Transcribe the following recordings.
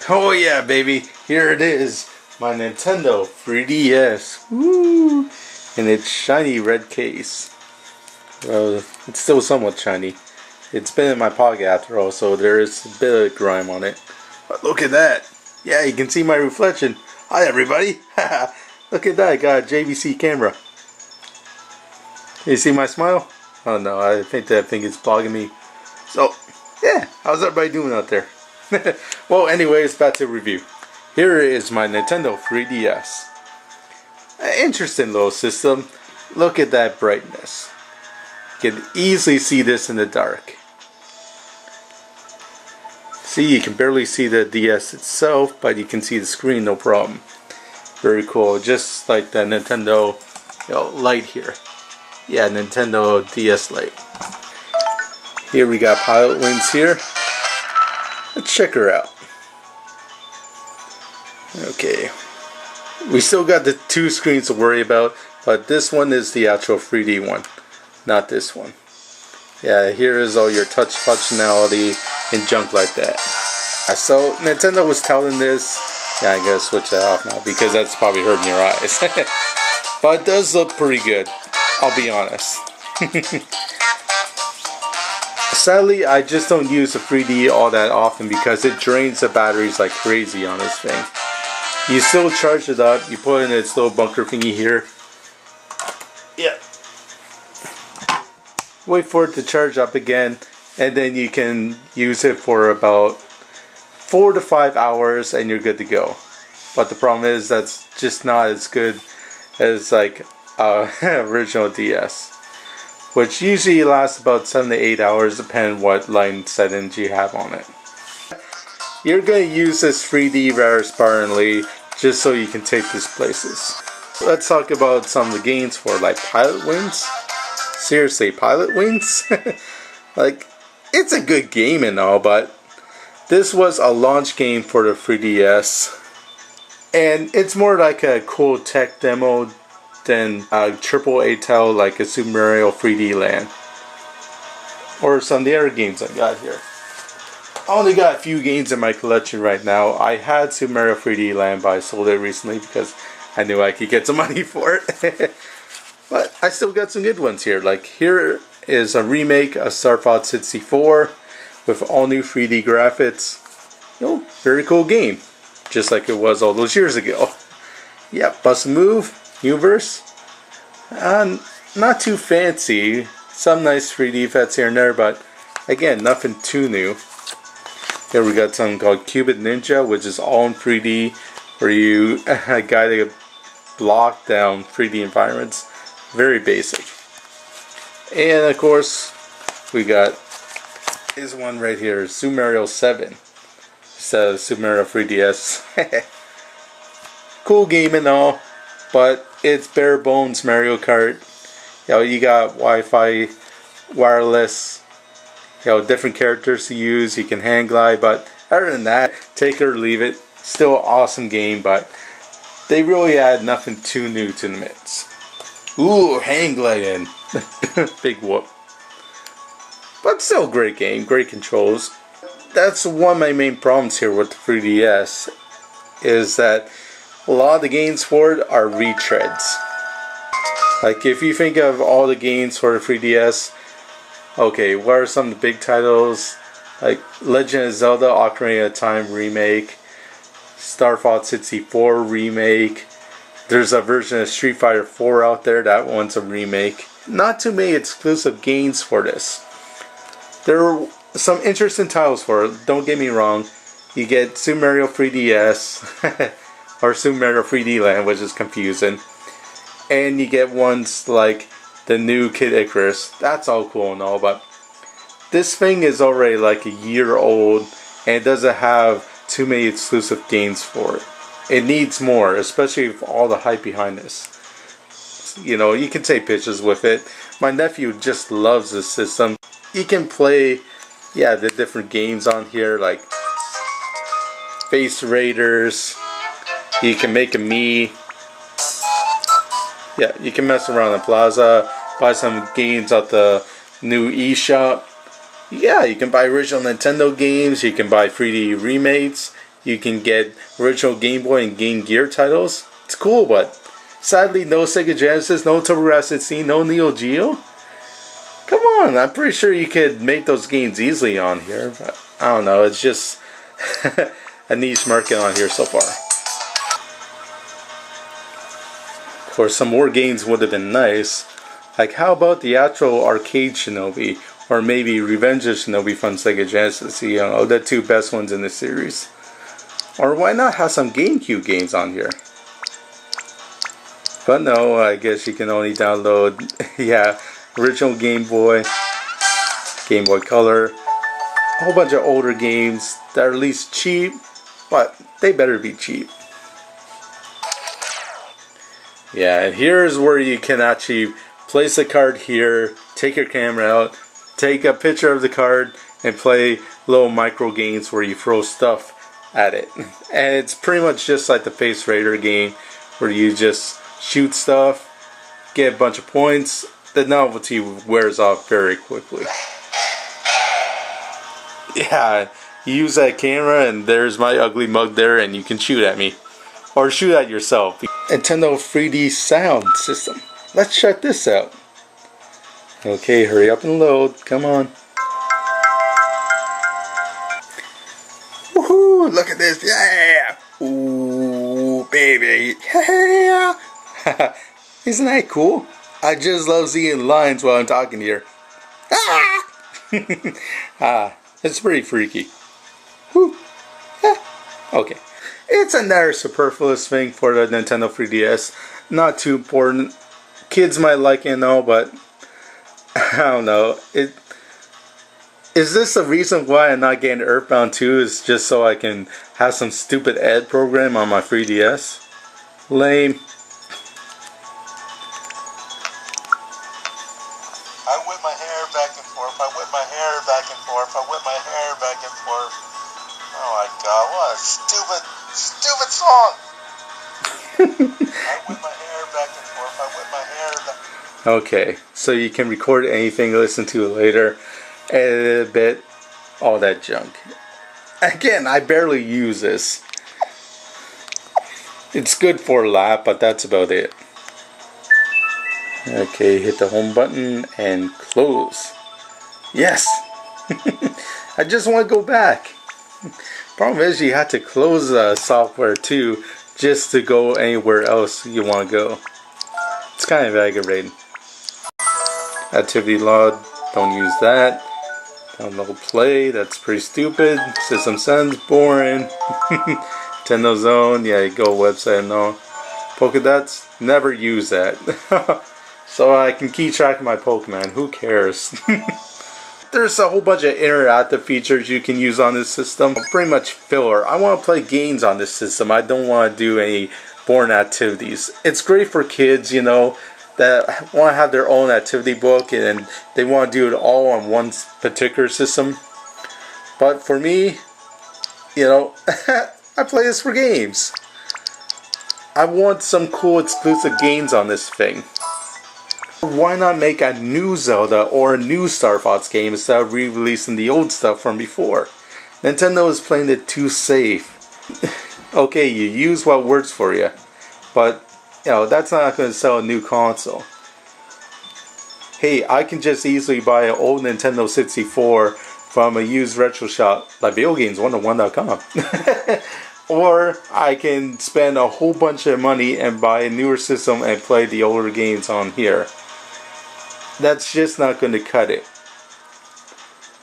Oh yeah, baby, here it is, my Nintendo 3DS. Woo! In its shiny red case. Well, it's still somewhat shiny. It's been in my pocket after all, so there is a bit of grime on it. But look at that! Yeah, you can see my reflection. Hi everybody! Look at that, I got a JVC camera. You see my smile? Oh no, I think that thing is blocking me. So, yeah, how's everybody doing out there? Well, anyways, back to review. Here is my Nintendo 3DS. Interesting little system. Look at that brightness. You can easily see this in the dark. See, you can barely see the DS itself, but you can see the screen, no problem. Very cool, just like the Nintendo Lite here. Yeah, Nintendo DS Lite. Here we got Pilot Wings here. Let's check her out. Okay. We still got the two screens to worry about, but this one is the actual 3D one, not this one. Yeah, here is all your touch functionality and junk like that. So Nintendo was telling this. Yeah, I gotta switch that off now because that's probably hurting your eyes. But it does look pretty good, I'll be honest. Sadly, I just don't use the 3D all that often because it drains the batteries like crazy on this thing. You still charge it up, you put in its little bunker thingy here. Yeah. Wait for it to charge up again, and then you can use it for about 4 to 5 hours and you're good to go. But the problem is that's just not as good as like original DS. Which usually lasts about 7 to 8 hours depending what line settings you have on it. You're going to use this 3D rather sparingly just so you can take these places. Let's talk about some of the games for like Pilot Wings. Seriously, Pilot Wings? Like, it's a good game and all, but this was a launch game for the 3DS. And it's more like a cool tech demo than a AAA title like a Super Mario 3D Land. Or some of the other games I got here. I only got a few games in my collection right now. I had Super Mario 3D Land, but I sold it recently because I knew I could get some money for it. But I still got some good ones here. Like here is a remake of Star Fox 64 with all new 3D graphics. Very cool game. Just like it was all those years ago. Yep, Bust Move, Universe. Not too fancy. Some nice 3D effects here and there, but again, nothing too new. Here we got something called Cubit Ninja, which is all in 3D, where you guide a block down 3D environments. Very basic. And of course, we got this one right here, Super Mario 7. Instead of Super Mario 3DS. Cool game and all, but it's bare bones Mario Kart. You got Wi-Fi, wireless, different characters to use. You can hang glide, but other than that, take it or leave it. Still an awesome game, but they really add nothing too new to the mix. Ooh, hang gliding. Big whoop. But still a great game, great controls. That's one of my main problems here with the 3DS, is that a lot of the games for it are retreads. Like if you think of all the games for the 3DS, okay, what are some of the big titles? Like Legend of Zelda Ocarina of Time remake, Star Fox 64 remake. There's a version of Street Fighter 4 out there, that one's a remake. Not too many exclusive games for this. There are some interesting titles for it, don't get me wrong. You get Super Mario 3DS, or Super Mario 3D Land, which is confusing. And you get ones like the new Kid Icarus. That's all cool and all, but this thing is already like a year old and it doesn't have too many exclusive games for it. It needs more, especially with all the hype behind this. You can take pictures with it. My nephew just loves this system. You can play, the different games on here, like Space Raiders. You can make a Mii. Yeah, you can mess around the plaza, buy some games at the new eShop. Yeah, you can buy original Nintendo games, you can buy 3D remakes, you can get original Game Boy and Game Gear titles. It's cool, but sadly, no Sega Genesis, no TurboGrafx-16, no Neo Geo. Come on, I'm pretty sure you could make those games easily on here, but I don't know, it's just a niche market on here so far. Of course, some more games would have been nice. Like, how about the actual arcade Shinobi? Or maybe Revenge of Shinobi from Sega Genesis, you know, the two best ones in the series. Or why not have some GameCube games on here? But no, I guess you can only download, yeah, original Game Boy, Game Boy Color, a whole bunch of older games that are at least cheap, but they better be cheap. Yeah, and here's where you can actually place a card here, take your camera out, take a picture of the card, and play little micro games where you throw stuff at it. And it's pretty much just like the Face Raider game, where you just shoot stuff, get a bunch of points. The novelty wears off very quickly. Yeah, you use that camera and there's my ugly mug there, and you can shoot at me. Or shoot at yourself. Nintendo 3D sound system. Let's check this out. Okay, hurry up and load. Come on. Woohoo! Look at this. Yeah! Ooh, baby. Yeah! Isn't that cool? I just love seeing lines while I'm talking here. Ah! It's pretty freaky. Whew. Okay. It's another superfluous thing for the Nintendo 3DS. Not too important. Kids might like it and all, but I don't know. Is this the reason why I'm not getting Earthbound 2? Is just so I can have some stupid ed program on my 3DS? Lame. I whip my hair back and forth. I whip my hair back and forth. I whip my hair back and forth. Oh my god, what a stupid song! I whip my hair back and forth. I whip my hair back. Okay, so you can record anything, listen to it later, edit a bit, all that junk. Again, I barely use this. It's good for a lap, but that's about it. Okay, hit the home button and close. Yes! I just want to go back. Problem is, you have to close the software too, just to go anywhere else you want to go. It's kind of aggravating. Activity log, don't use that. Download play, that's pretty stupid. System Sense, boring. Nintendo Zone, yeah, you go website and all. Pokedots, never use that. So I can keep track of my Pokemon, who cares? There's a whole bunch of interactive features you can use on this system. Pretty much filler. I want to play games on this system. I don't want to do any boring activities. It's great for kids, you know, that want to have their own activity book and they want to do it all on one particular system. But for me, you know, I play this for games. I want some cool exclusive games on this thing. Why not make a new Zelda or a new Star Fox game instead of re-releasing the old stuff from before? Nintendo is playing it too safe. Okay, you use what works for you, but you know, that's not going to sell a new console. Hey, I can just easily buy an old Nintendo 64 from a used retro shop like VideoGames101.com. Or I can spend a whole bunch of money and buy a newer system and play the older games on here. That's just not going to cut it.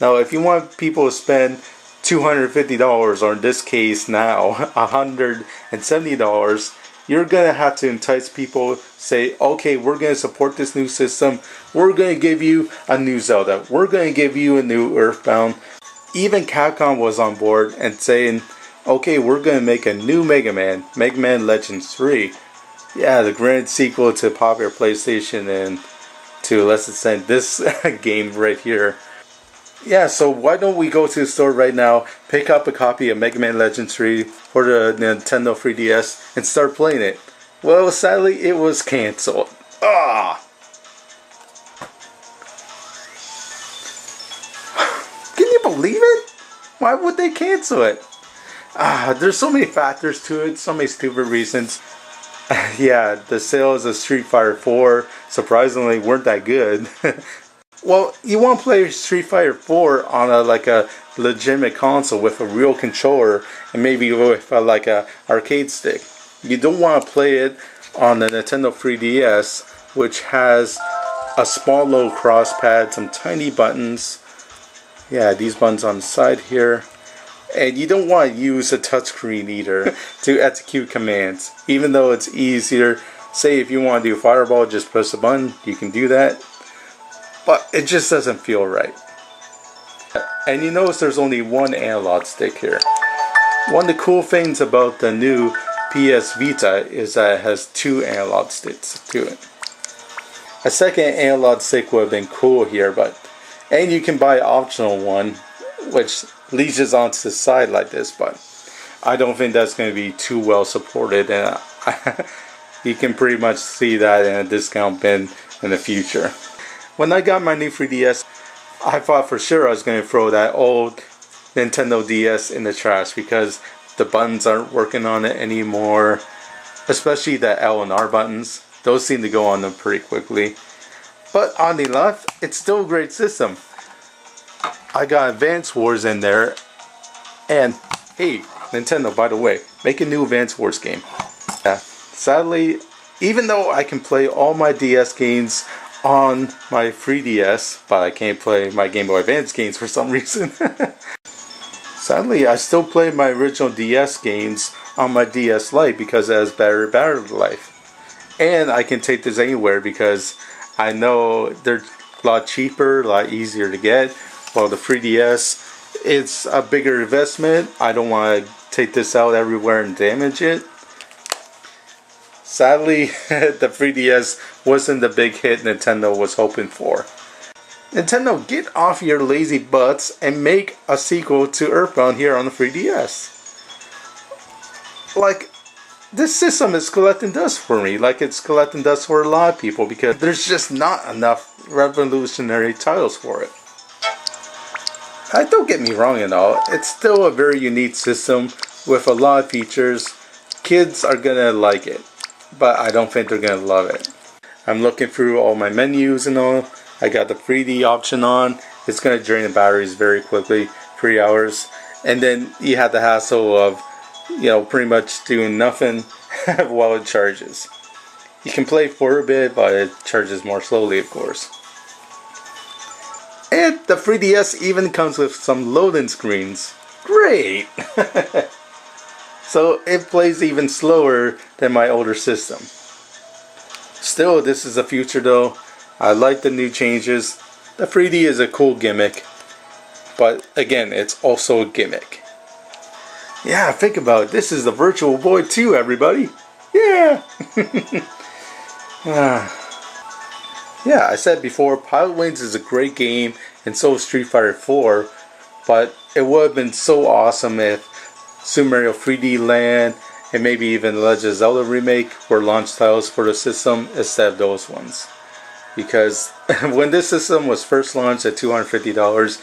Now, if you want people to spend $250, or in this case now $170, you're going to have to entice people, say, okay, we're going to support this new system, we're going to give you a new Zelda, we're going to give you a new Earthbound. Even Capcom was on board and saying, okay, we're going to make a new Mega Man Legends 3. Yeah, the grand sequel to popular PlayStation and to let's extend this game right here. Yeah, so why don't we go to the store right now, pick up a copy of Mega Man Legends 3 for the Nintendo 3DS and start playing it? Well, sadly, it was cancelled. Ah! Can you believe it? Why would they cancel it? There's so many factors to it, so many stupid reasons. Yeah, the sales of Street Fighter 4 surprisingly weren't that good. Well, you want to play Street Fighter 4 on a legitimate console with a real controller and maybe with like a arcade stick. You don't want to play it on the Nintendo 3DS, which has a small little cross pad, some tiny buttons. Yeah, these buttons on the side here. And you don't want to use a touchscreen either to execute commands. Even though it's easier, say if you want to do Fireball, just press a button, you can do that. But it just doesn't feel right. And you notice there's only one analog stick here. One of the cool things about the new PS Vita is that it has two analog sticks to it. A second analog stick would have been cool here, and you can buy an optional one, which leaches onto the side like this, but I don't think that's going to be too well supported, and you can pretty much see that in a discount bin in the future. When I got my new 3DS, I thought for sure I was going to throw that old Nintendo DS in the trash because the buttons aren't working on it anymore, especially the L and R buttons. Those seem to go on them pretty quickly. But oddly enough, it's still a great system. I got Advance Wars in there, and hey, Nintendo, by the way, make a new Advance Wars game. Sadly, even though I can play all my DS games on my 3DS, but I can't play my Game Boy Advance games for some reason. Sadly, I still play my original DS games on my DS Lite because it has better battery life. And I can take this anywhere because I know they're a lot cheaper, a lot easier to get. While the 3DS, it's a bigger investment. I don't want to take this out everywhere and damage it. Sadly, the 3DS wasn't the big hit Nintendo was hoping for. Nintendo, get off your lazy butts and make a sequel to Earthbound here on the 3DS. Like, this system is collecting dust for me, like it's collecting dust for a lot of people, because there's just not enough revolutionary titles for it. Don't get me wrong and all, it's still a very unique system with a lot of features. Kids are gonna like it, but I don't think they're gonna love it. I'm looking through all my menus and all. I got the 3D option on. It's gonna drain the batteries very quickly, 3 hours. And then you have the hassle of, pretty much doing nothing while it charges. You can play for a bit, but it charges more slowly, of course. And the 3DS even comes with some loading screens. Great! So it plays even slower than my older system. Still, this is the future though. I like the new changes. The 3D is a cool gimmick. But again, it's also a gimmick. Yeah, think about it. This is the Virtual Boy 2, everybody. Yeah! Yeah, I said before, Pilot Wings is a great game, and so is Street Fighter 4. But it would have been so awesome if Super Mario 3D Land and maybe even the Legend of Zelda Remake were launch titles for the system instead of those ones. Because when this system was first launched at $250,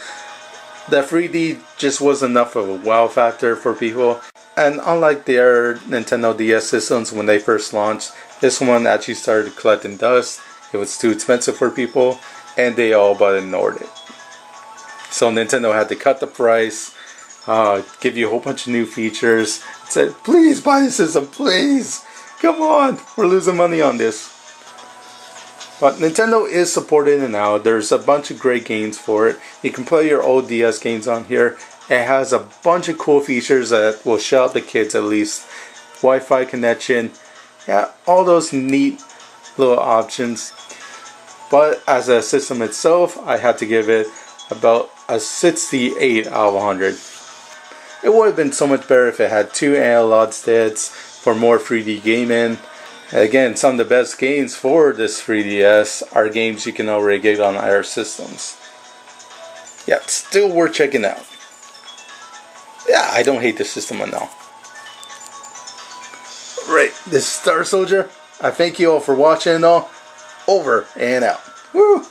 the 3D just wasn't enough of a wow factor for people. And unlike their Nintendo DS systems when they first launched, this one actually started collecting dust. It was too expensive for people, and they all but ignored it. So Nintendo had to cut the price, give you a whole bunch of new features. It said, please buy the system, please. Come on, we're losing money on this. But Nintendo is supporting it now. There's a bunch of great games for it. You can play your old DS games on here. It has a bunch of cool features that will shut up the kids at least. Wi-Fi connection. Yeah, all those neat little options. But as a system itself, I had to give it about a 68 out of 100. It would have been so much better if it had 2 analog sticks for more 3D gaming. Again, some of the best games for this 3DS are games you can already get on other systems. Yeah, still worth checking out. Yeah, I don't hate this system enough. Right, this is Star Soldier. I thank you all for watching and all. Over and out. Woo!